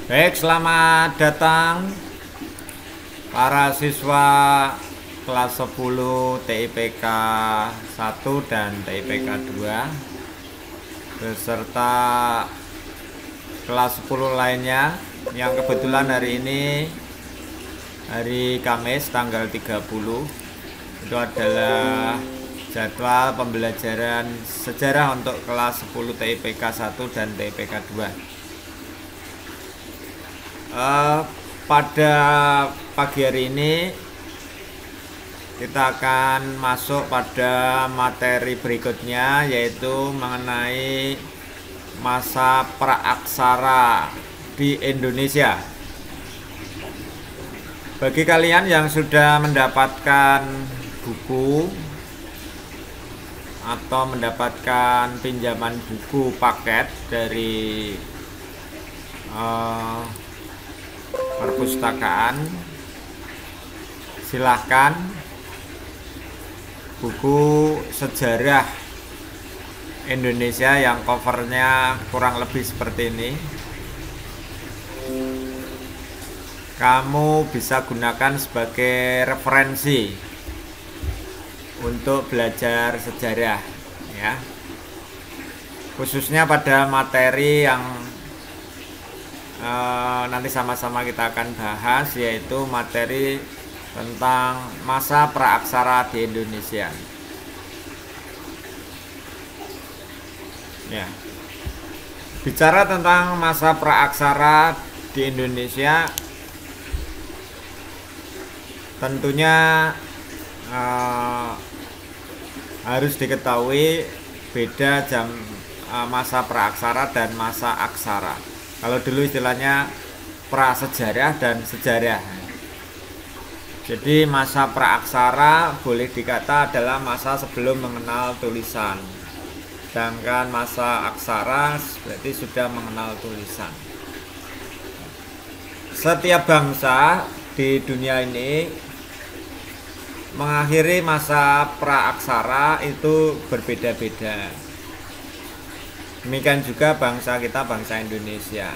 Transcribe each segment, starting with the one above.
Baik, selamat datang para siswa kelas 10 TIPK 1 dan TIPK 2 beserta kelas 10 lainnya yang kebetulan hari ini hari Kamis tanggal 30 itu adalah jadwal pembelajaran sejarah untuk kelas 10 TIPK 1 dan TIPK 2. Pada pagi hari ini kita akan masuk pada materi berikutnya, yaitu mengenai masa praaksara di Indonesia. Bagi kalian yang sudah mendapatkan buku atau mendapatkan pinjaman buku paket dari perpustakaan, silahkan buku sejarah Indonesia yang covernya kurang lebih seperti ini kamu bisa gunakan sebagai referensi untuk belajar sejarah, ya, khususnya pada materi yang nanti sama-sama kita akan bahas, yaitu materi tentang masa praaksara di Indonesia. Ya, bicara tentang masa praaksara di Indonesia, tentunya harus diketahui beda masa praaksara dan masa aksara. Kalau dulu istilahnya prasejarah dan sejarah. Jadi masa praaksara boleh dikata adalah masa sebelum mengenal tulisan. Sedangkan masa aksara berarti sudah mengenal tulisan. Setiap bangsa di dunia ini mengakhiri masa praaksara itu berbeda-beda. Demikian juga bangsa kita, bangsa Indonesia.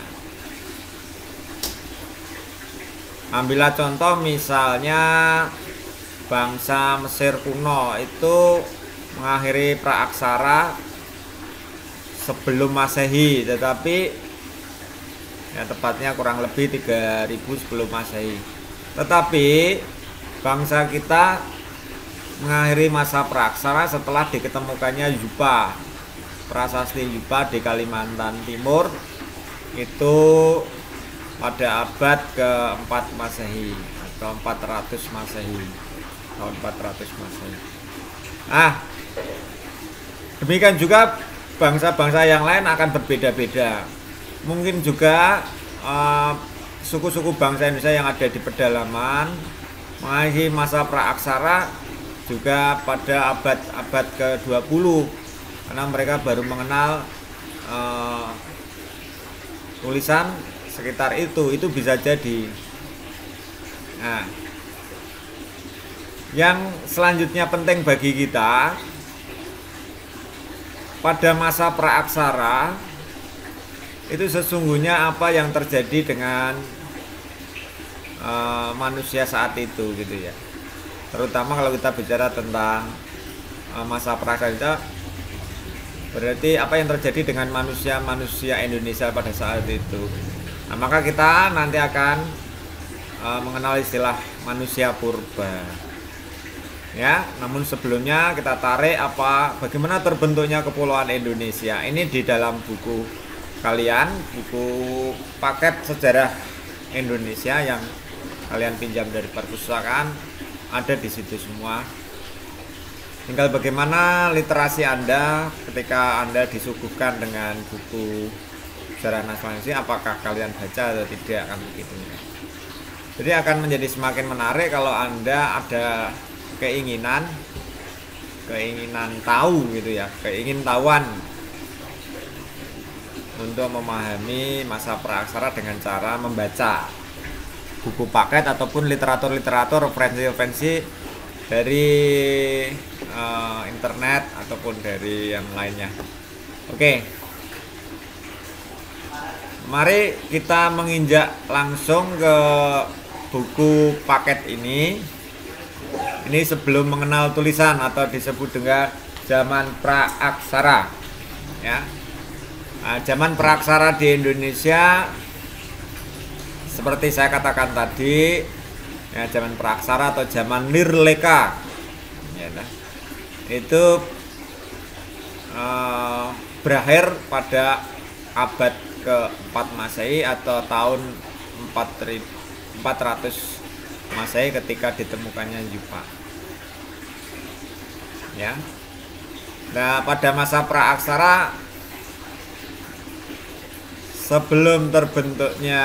Ambillah contoh misalnya bangsa Mesir kuno itu mengakhiri praaksara sebelum Masehi, tetapi ya tepatnya kurang lebih 3000 sebelum Masehi. Tetapi bangsa kita mengakhiri masa praaksara setelah diketemukannya Yupa, prasasti Yupa di Kalimantan Timur, itu pada abad ke-4 Masehi atau 400 Masehi, tahun 400 Masehi. Demikian juga bangsa-bangsa yang lain akan berbeda-beda. Mungkin juga suku-suku bangsa Indonesia yang ada di pedalaman mengakhiri masa praaksara juga pada abad ke-20, karena mereka baru mengenal tulisan sekitar itu bisa jadi. Nah, yang selanjutnya penting bagi kita pada masa praaksara itu sesungguhnya apa yang terjadi dengan manusia saat itu, gitu ya. Terutama kalau kita bicara tentang masa praaksara, berarti apa yang terjadi dengan manusia Indonesia pada saat itu. Nah, maka kita nanti akan mengenal istilah manusia purba. Ya, namun sebelumnya kita tarik bagaimana terbentuknya Kepulauan Indonesia. Ini di dalam buku kalian, buku paket sejarah Indonesia yang kalian pinjam dari perpustakaan, ada di situ semua. Tinggal bagaimana literasi Anda ketika Anda disuguhkan dengan buku sejarah nasional ini, apakah kalian baca atau tidak, akan begitu. Jadi akan menjadi semakin menarik kalau Anda ada keinginan tahu, gitu ya, keingintahuan untuk memahami masa praaksara dengan cara membaca buku paket ataupun literatur referensi dari internet ataupun dari yang lainnya. Oke. Mari kita menginjak langsung ke buku paket ini. Ini sebelum mengenal tulisan atau disebut dengan zaman praaksara. Ya. Nah, zaman praaksara di Indonesia seperti saya katakan tadi, ya, zaman praaksara atau zaman nirleka, ya, itu berakhir pada abad ke-4 Masehi atau tahun 400 Masehi ketika ditemukannya Yupa. Ya. Nah, pada masa praaksara sebelum terbentuknya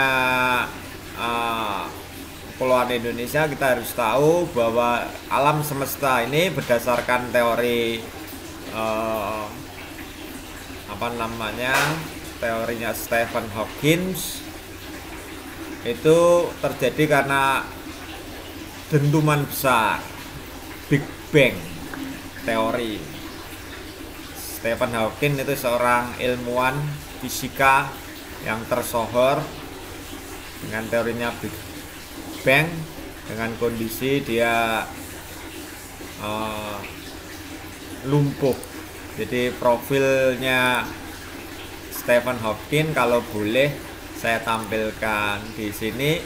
Kepulauan Indonesia, kita harus tahu bahwa alam semesta ini berdasarkan teori teorinya Stephen Hawking itu terjadi karena dentuman besar, Big Bang teori. Stephen Hawking itu seorang ilmuwan fisika yang tersohor dengan teorinya Big Bang, dengan kondisi dia lumpuh. Jadi profilnya Stephen Hawking kalau boleh saya tampilkan di sini.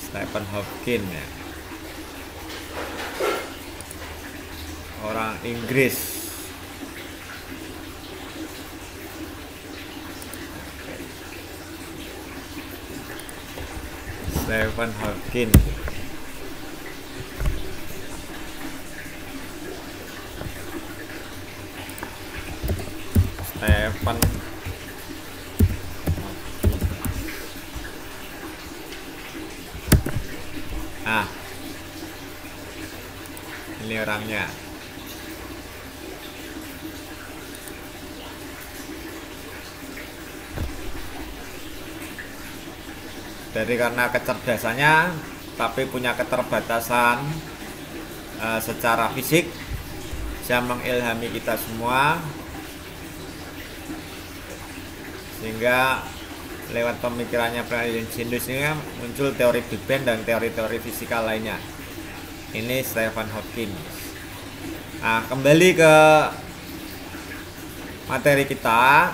Stephen Hawking, ya, orang Inggris. Stephen Hawking. Stephen ini orangnya. Jadi karena kecerdasannya tapi punya keterbatasan secara fisik, bisa mengilhami kita semua, sehingga lewat pemikirannya Einstein ini muncul teori Big Bang dan teori-teori fisika lainnya. Ini Stephen Hawking. Nah, kembali ke materi kita.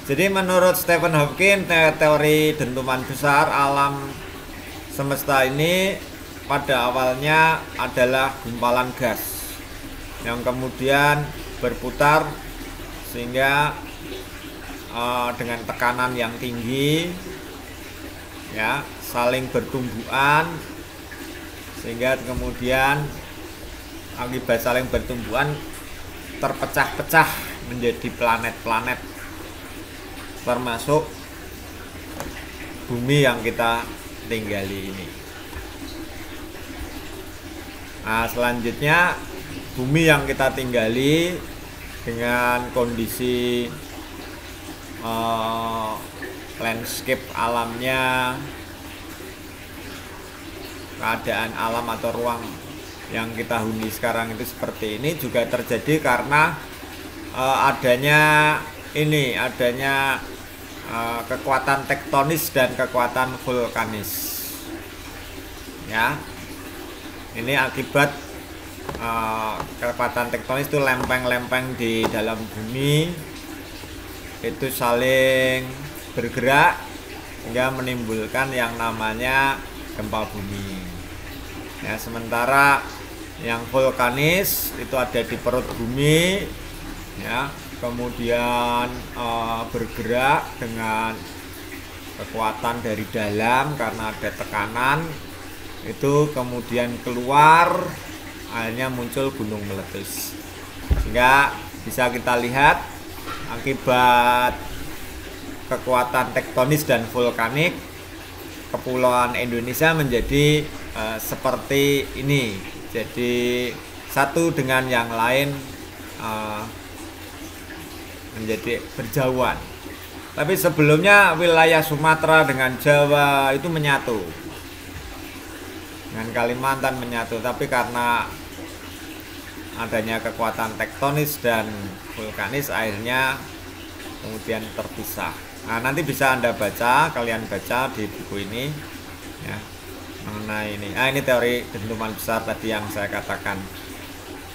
Jadi menurut Stephen Hawking, teori dentuman besar alam semesta ini pada awalnya adalah gumpalan gas yang kemudian berputar sehingga dengan tekanan yang tinggi, ya, saling bertumbuhan, sehingga kemudian akibat saling bertumbuhan terpecah-pecah menjadi planet-planet, termasuk bumi yang kita tinggali ini. Nah, selanjutnya bumi yang kita tinggali dengan kondisi landscape alamnya, keadaan alam atau ruang yang kita huni sekarang itu seperti ini juga terjadi karena adanya kekuatan tektonis dan kekuatan vulkanis. Ya, ini akibat kekuatan tektonis itu lempeng-lempeng di dalam bumi itu saling bergerak hingga menimbulkan yang namanya gempa bumi. Ya, sementara yang vulkanis itu ada di perut bumi, ya, kemudian bergerak dengan kekuatan dari dalam karena ada tekanan, itu kemudian keluar, akhirnya muncul gunung meletus. Sehingga bisa kita lihat akibat kekuatan tektonis dan vulkanik, Kepulauan Indonesia menjadi seperti ini. Jadi satu dengan yang lain menjadi berjauhan. Tapi sebelumnya wilayah Sumatera dengan Jawa itu menyatu, dengan Kalimantan menyatu, tapi karena adanya kekuatan tektonis dan vulkanis akhirnya kemudian terpisah. Nah, nanti bisa Anda baca, kalian baca di buku ini ya, mengenai ini. Nah, ini teori dentuman besar tadi yang saya katakan.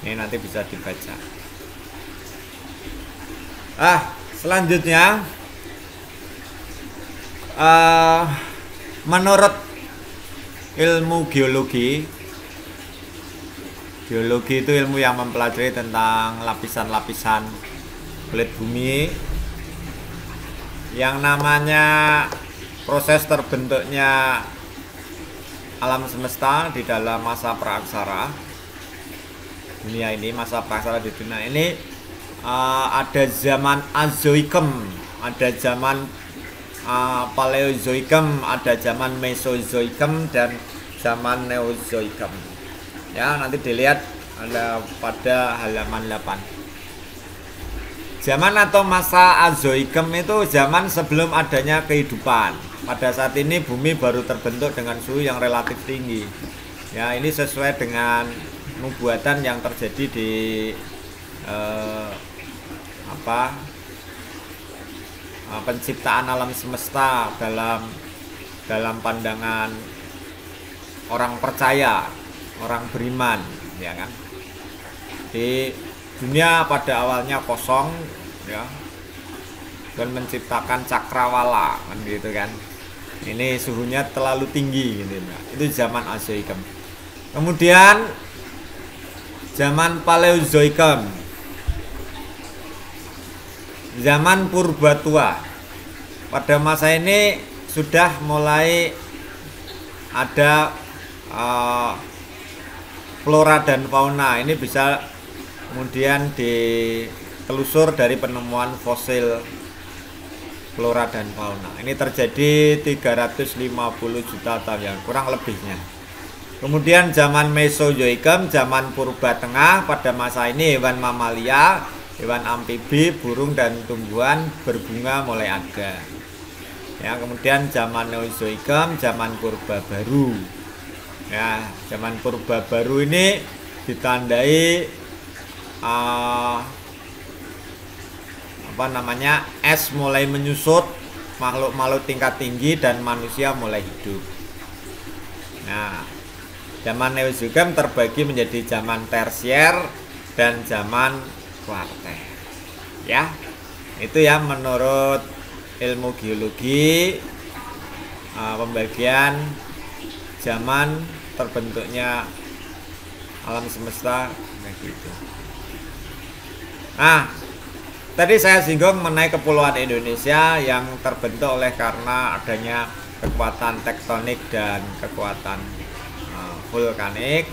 Ini nanti bisa dibaca. Selanjutnya menurut ilmu geologi itu ilmu yang mempelajari tentang lapisan-lapisan kulit bumi. Yang namanya proses terbentuknya alam semesta di dalam masa praaksara dunia ini, masa praaksara di dunia ini ada zaman Azoikum, ada zaman Paleozoikum, ada zaman Mesozoikum dan zaman Neozoikum. Ya, nanti dilihat ada pada halaman 8. Zaman atau masa Azoikum itu zaman sebelum adanya kehidupan. Pada saat ini bumi baru terbentuk dengan suhu yang relatif tinggi. Ya, ini sesuai dengan nubuatan yang terjadi di penciptaan alam semesta dalam pandangan orang percaya, orang beriman, ya kan. Di dunia pada awalnya kosong, ya, dan menciptakan cakrawala, kan gitu kan. Ini suhunya terlalu tinggi, gitu. Nah, itu zaman Azoikum. Kemudian zaman Paleozoikum, zaman purba tua. Pada masa ini sudah mulai ada flora dan fauna. Ini bisa kemudian ditelusur dari penemuan fosil flora dan fauna. Ini terjadi 350 juta tahun yang kurang lebihnya. Kemudian zaman Mesozoikum, zaman purba tengah. Pada masa ini hewan mamalia, hewan amfibi, burung dan tumbuhan berbunga mulai ada. Ya, kemudian zaman Neozoikum, zaman purba baru. Ya, zaman purba baru ini ditandai es mulai menyusut, makhluk-makhluk tingkat tinggi dan manusia mulai hidup. Nah, zaman Neozoikum terbagi menjadi zaman tersier dan zaman kuarter. Ya, itu ya menurut ilmu geologi, pembagian zaman terbentuknya alam semesta kayak gitu. Nah, tadi saya singgung mengenai kepulauan Indonesia yang terbentuk oleh karena adanya kekuatan tektonik dan kekuatan vulkanik,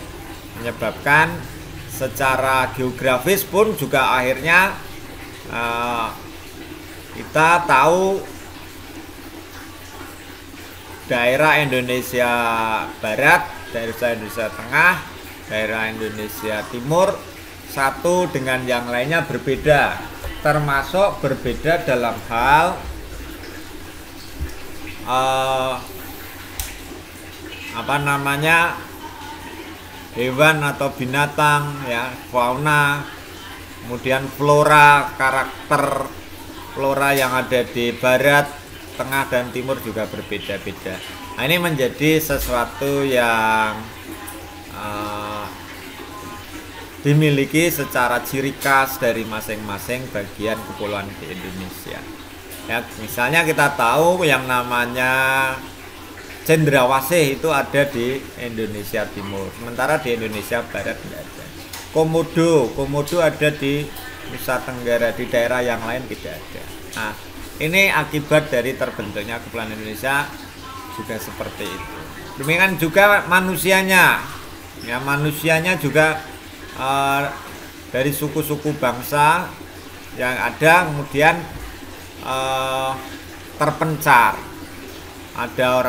menyebabkan secara geografis pun juga akhirnya kita tahu daerah Indonesia Barat, daerah Indonesia Tengah, daerah Indonesia Timur satu dengan yang lainnya berbeda, termasuk berbeda dalam hal hewan atau binatang, ya, fauna, kemudian flora, karakter flora yang ada di barat, tengah dan timur juga berbeda-beda. Nah, ini menjadi sesuatu yang dimiliki secara ciri khas dari masing-masing bagian kepulauan di Indonesia. Ya, misalnya kita tahu yang namanya cendrawasih itu ada di Indonesia Timur, sementara di Indonesia Barat tidak ada. Komodo ada di Nusa Tenggara, di daerah yang lain tidak ada. Nah, ini akibat dari terbentuknya kepulauan Indonesia juga seperti itu. Demikian juga manusianya, ya, manusianya juga dari suku-suku bangsa yang ada kemudian terpencar. Ada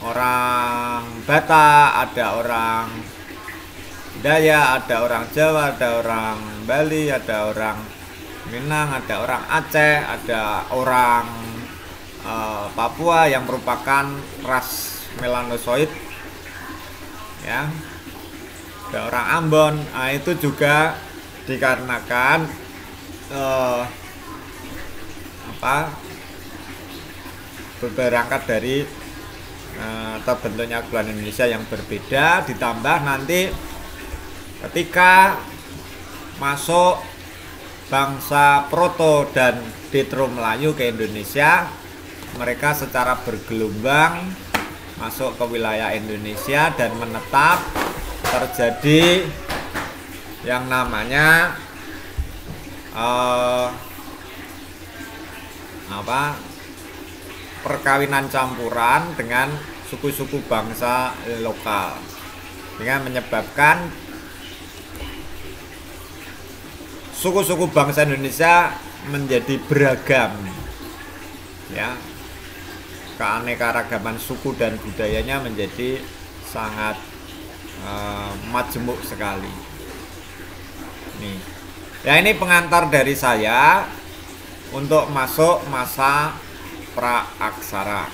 orang Batak, ada orang Dayak, ada orang Jawa, ada orang Bali, ada orang Minang, ada orang Aceh, ada orang Papua yang merupakan ras melanosoid, ya, ada orang Ambon. Nah, itu juga dikarenakan eh, berangkat dari terbentuknya Kepulauan Indonesia yang berbeda, ditambah nanti ketika masuk bangsa Proto dan Detro Melayu ke Indonesia, mereka secara bergelombang masuk ke wilayah Indonesia dan menetap. Terjadi yang namanya perkawinan campuran dengan suku-suku bangsa lokal, dengan menyebabkan suku-suku bangsa Indonesia menjadi beragam, ya, keanekaragaman suku dan budayanya menjadi sangat majemuk sekali. Nih, ya, ini pengantar dari saya untuk masuk masa praaksara.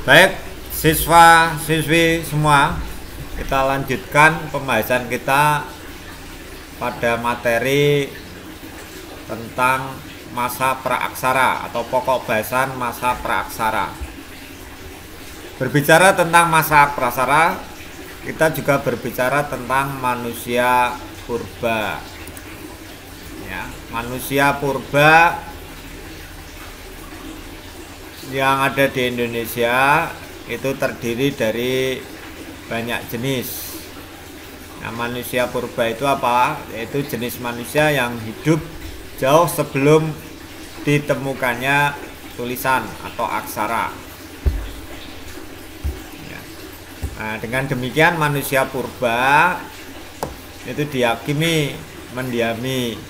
Baik, siswa-siswi semua, kita lanjutkan pembahasan kita pada materi tentang masa praaksara atau pokok bahasan masa praaksara. Berbicara tentang masa praaksara, kita juga berbicara tentang manusia purba. Ya, manusia purba yang ada di Indonesia itu terdiri dari banyak jenis. Nah, manusia purba itu apa? Yaitu jenis manusia yang hidup jauh sebelum ditemukannya tulisan atau aksara. Ya. Nah, dengan demikian manusia purba itu diyakini mendiami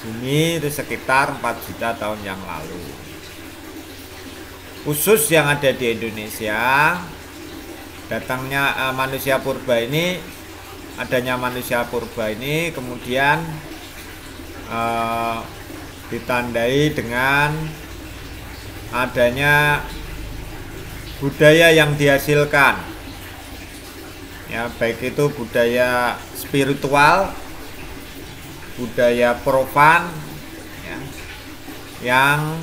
bumi itu sekitar 4 juta tahun yang lalu. Khusus yang ada di Indonesia, datangnya manusia purba ini, adanya manusia purba ini kemudian ditandai dengan adanya budaya yang dihasilkan, ya, baik itu budaya spiritual, budaya profan, ya, yang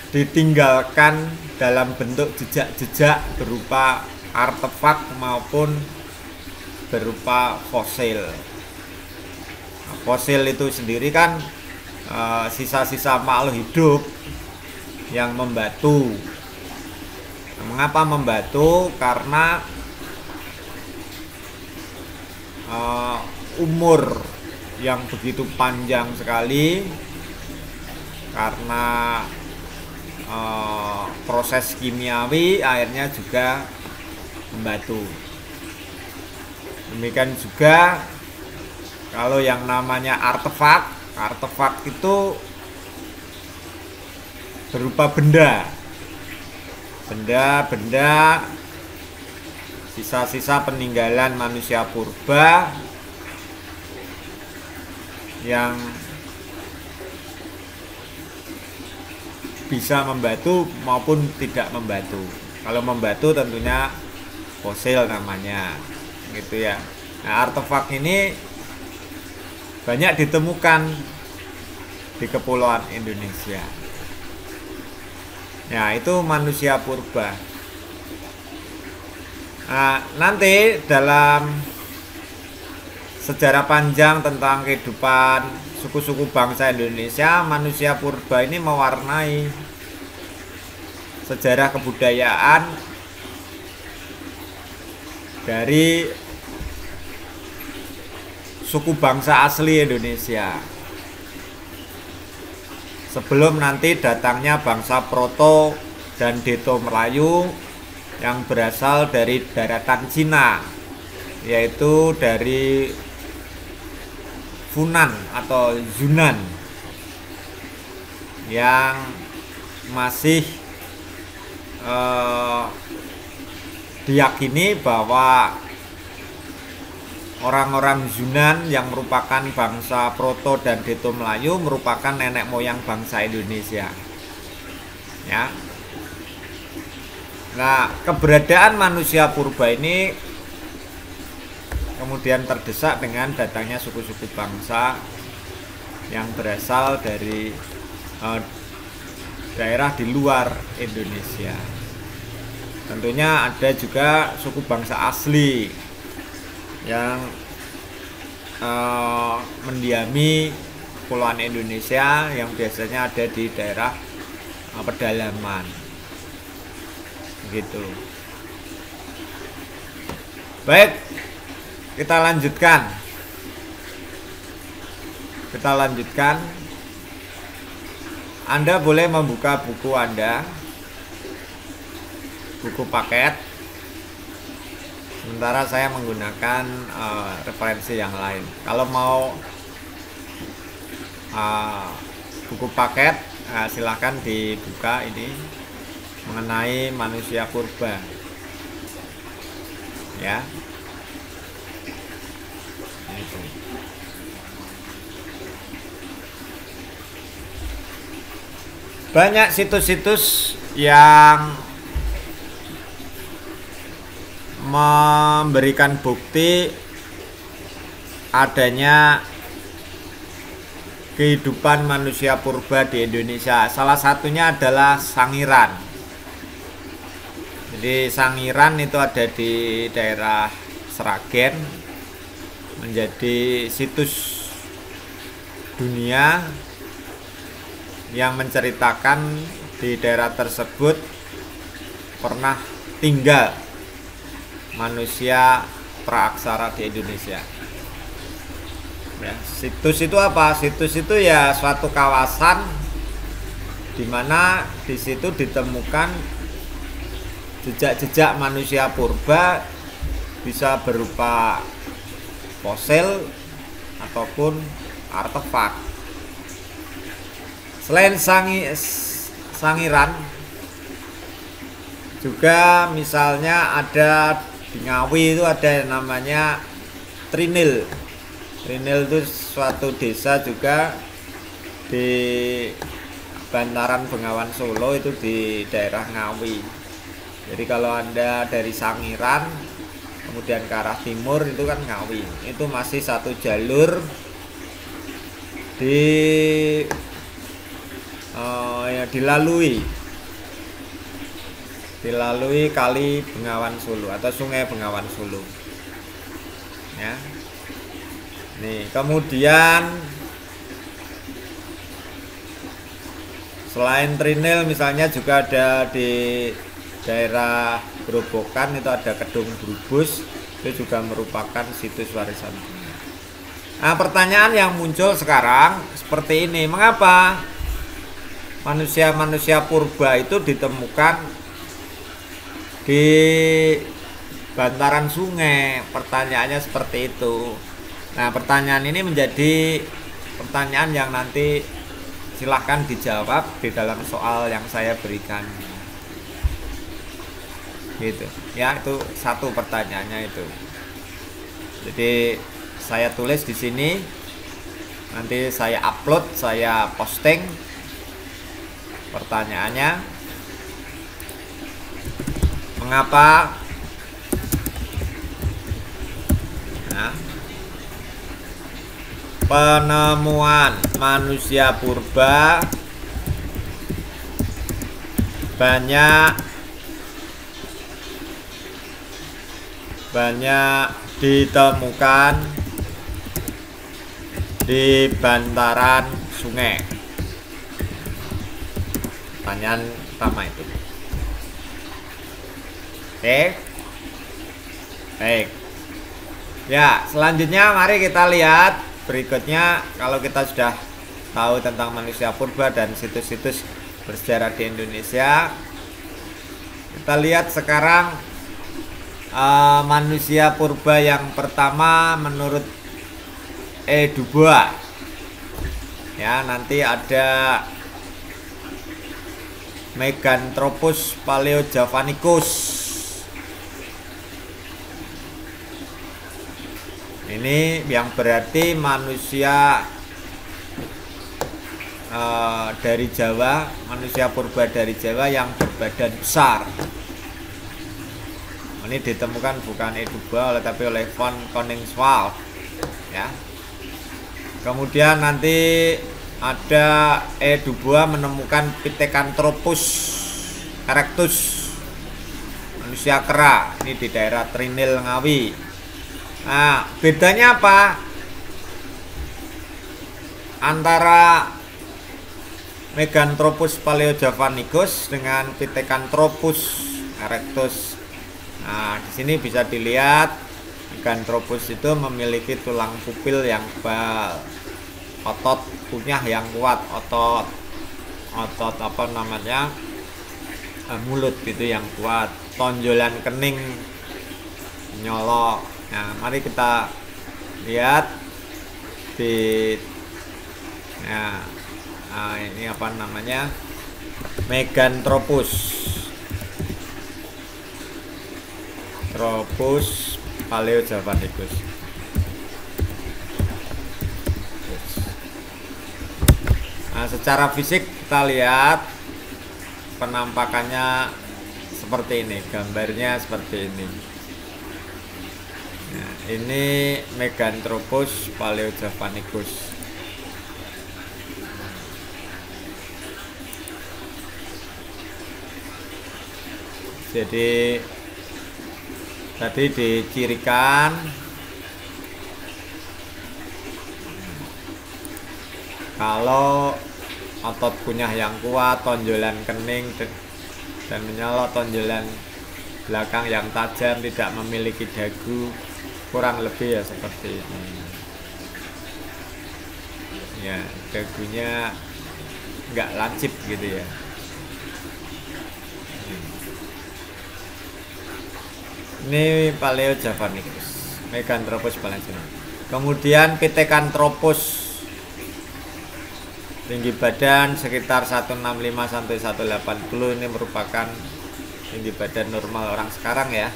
ditinggalkan dalam bentuk jejak-jejak berupa artefak maupun berupa fosil. Fosil itu sendiri kan sisa-sisa makhluk hidup yang membatu. Mengapa membatu? Karena umur yang begitu panjang sekali, karena proses kimiawi akhirnya juga membatu. Demikian juga kalau yang namanya artefak itu berupa benda sisa-sisa peninggalan manusia purba yang bisa membatu maupun tidak membatu. Kalau membatu tentunya fosil namanya, gitu ya. Nah, artefak ini banyak ditemukan di Kepulauan Indonesia. Ya, itu manusia purba. Nah, nanti dalam sejarah panjang tentang kehidupan suku-suku bangsa Indonesia, manusia purba ini mewarnai sejarah kebudayaan dari suku bangsa asli Indonesia sebelum nanti datangnya bangsa Proto dan Detro Melayu yang berasal dari daratan Cina, yaitu dari Funan atau Yunnan, yang masih diyakini bahwa orang-orang Yunnan yang merupakan bangsa Proto dan Detro Melayu merupakan nenek moyang bangsa Indonesia. Ya. Nah, keberadaan manusia purba ini kemudian terdesak dengan datangnya suku-suku bangsa yang berasal dari daerah di luar Indonesia. Tentunya ada juga suku bangsa asli yang mendiami kepulauan Indonesia yang biasanya ada di daerah pedalaman, gitu. Baik, kita lanjutkan. Anda boleh membuka buku Anda, buku paket. Sementara saya menggunakan referensi yang lain. Kalau mau buku paket, silahkan dibuka ini mengenai manusia purba, ya. Itu. Banyak situs-situs yang memberikan bukti adanya kehidupan manusia purba di Indonesia. Salah satunya adalah Sangiran. Jadi Sangiran itu ada di daerah Sragen, menjadi situs dunia yang menceritakan di daerah tersebut pernah tinggal manusia praaksara di Indonesia. Ya, situs itu apa? Situs itu ya suatu kawasan di mana di situ ditemukan jejak-jejak manusia purba, bisa berupa fosil ataupun artefak. Selain Sangiran, juga misalnya ada di Ngawi itu ada yang namanya Trinil. Trinil itu suatu desa juga di Bantaran Bengawan Solo, itu di daerah Ngawi. Jadi kalau Anda dari Sangiran kemudian ke arah timur itu kan Ngawi. Itu masih satu jalur dilalui kali Bengawan Solo atau sungai Bengawan Solo, ya. Nih, kemudian selain Trinil misalnya juga ada di daerah Grobogan itu ada Kedung Brubus, itu juga merupakan situs warisan dunia. Nah, pertanyaan yang muncul sekarang seperti ini, mengapa manusia-manusia purba itu ditemukan di bantaran sungai? Pertanyaannya seperti itu. Nah, pertanyaan ini menjadi pertanyaan yang nanti silahkan dijawab di dalam soal yang saya berikan, gitu ya. Itu satu pertanyaannya itu. Jadi saya tulis di sini, nanti saya upload, saya posting pertanyaannya, mengapa penemuan manusia purba banyak ditemukan di bantaran sungai. Pertanyaan pertama itu. Oke. Baik. Ya, selanjutnya mari kita lihat berikutnya. Kalau kita sudah tahu tentang manusia purba dan situs-situs bersejarah di Indonesia, kita lihat sekarang manusia purba yang pertama menurut Dubois. Ya, nanti ada Meganthropus paleojavanicus. Ini yang berarti manusia dari Jawa, manusia purba dari Jawa yang berbadan besar. Ini ditemukan bukan E2 tapi oleh von Koningswald ya. Kemudian nanti ada E2 menemukan Pithecanthropus erectus, manusia kera, ini di daerah Trinil Ngawi. Nah, bedanya apa antara Meganthropus paleojavanicus dengan Pithecanthropus erectus? Nah, di sini bisa dilihat Meganthropus itu memiliki tulang pupil yang tebal, otot kunyah yang kuat, otot apa namanya, mulut gitu yang kuat, tonjolan kening nyolok. Nah, mari kita lihat di ini apa namanya, Meganthropus paleojavanicus. Nah, secara fisik kita lihat penampakannya seperti ini, gambarnya seperti ini. Nah, ini Meganthropus paleojavanicus. Jadi tadi dicirikan kalau otot kunyah yang kuat, tonjolan kening dan menyolok, tonjolan belakang yang tajam, tidak memiliki dagu, kurang lebih ya seperti ini. Ya, dagunya nggak lancip gitu ya. Ini paleojavanicus, Meganthropus paleojavanicus. Kemudian Pithecanthropus, tinggi badan sekitar 165 sampai 180, ini merupakan tinggi badan normal orang sekarang ya.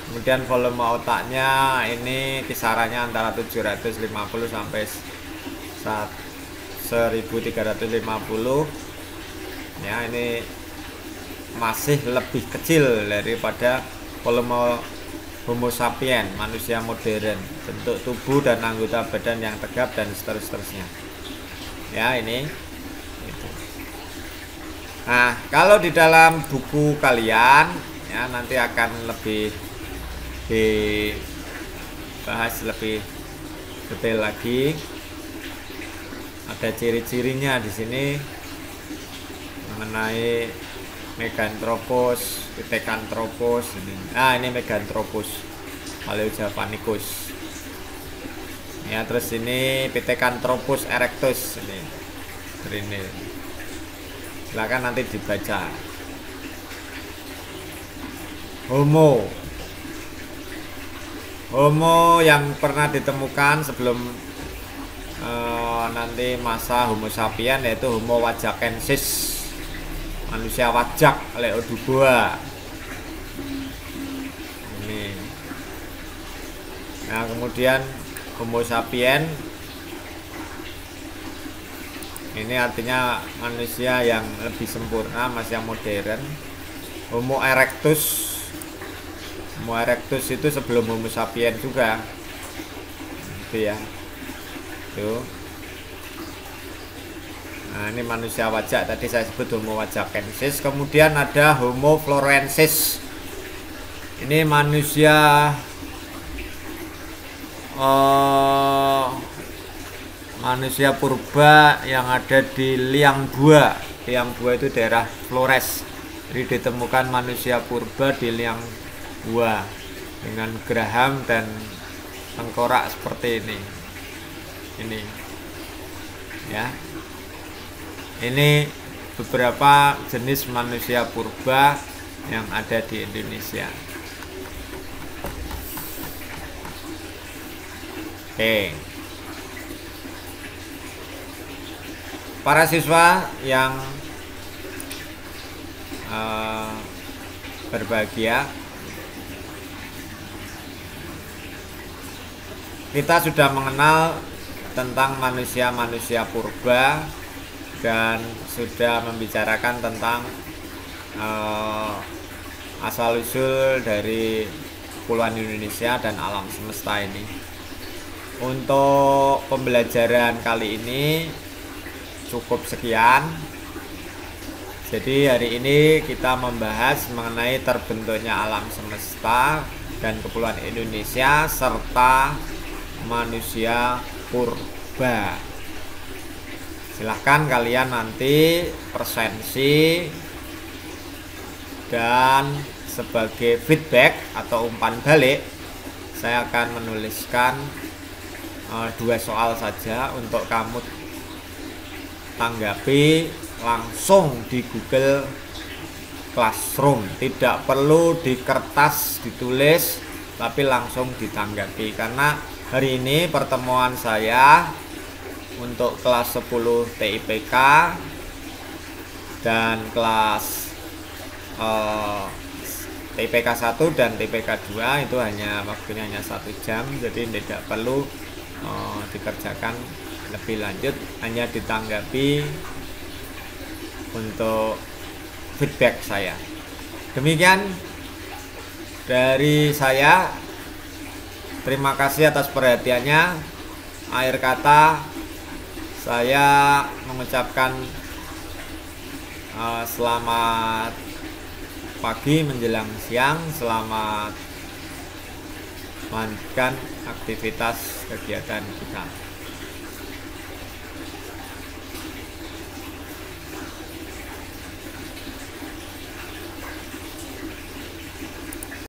Kemudian volume otaknya ini kisarannya antara 750 sampai 1350 ya. Ini masih lebih kecil daripada volume Homo sapien, manusia modern, bentuk tubuh dan anggota badan yang tegap dan seterusnya. Ya, ini itu. Nah, kalau di dalam buku kalian ya nanti akan lebih dibahas lebih detail lagi. Ada ciri-cirinya di sini mengenai Meganthropus, Pithecanthropus ini. Nah, ini Meganthropus paleojavanicus. Ya, terus ini Pithecanthropus erectus ini. Ini. Silakan nanti dibaca. Homo yang pernah ditemukan sebelum nanti masa Homo sapien yaitu Homo wajakensis, manusia wajak Leo Dubois. Ini. Nah, kemudian Homo sapien ini artinya manusia yang lebih sempurna, manusia modern. Homo erectus itu sebelum Homo sapien juga. Itu ya. Tuh. Nah, ini manusia wajak, tadi saya sebut Homo wajakensis. Kemudian ada Homo florensis. Ini manusia manusia purba yang ada di Liangbua. Liangbua itu daerah Flores. Jadi ditemukan manusia purba di Liangbua dengan geraham dan tengkorak seperti ini. Ini ya. Ini beberapa jenis manusia purba yang ada di Indonesia. Oke. Para siswa yang berbahagia, kita sudah mengenal tentang manusia-manusia purba dan sudah membicarakan tentang asal usul dari kepulauan Indonesia dan alam semesta ini. Untuk pembelajaran kali ini cukup sekian. Jadi hari ini kita membahas mengenai terbentuknya alam semesta dan kepulauan Indonesia serta manusia purba. Silahkan kalian nanti presensi dan sebagai feedback atau umpan balik saya akan menuliskan 2 soal saja untuk kamu tanggapi langsung di Google Classroom, tidak perlu di kertas ditulis tapi langsung ditanggapi, karena hari ini pertemuan saya untuk kelas 10 TIPK dan kelas TIPK 1 dan TIPK 2 itu waktunya hanya 1 jam, jadi tidak perlu dikerjakan lebih lanjut, hanya ditanggapi untuk feedback saya. Demikian dari saya, terima kasih atas perhatiannya. Akhir kata saya mengucapkan selamat pagi menjelang siang, selamat melanjutkan aktivitas kegiatan kita.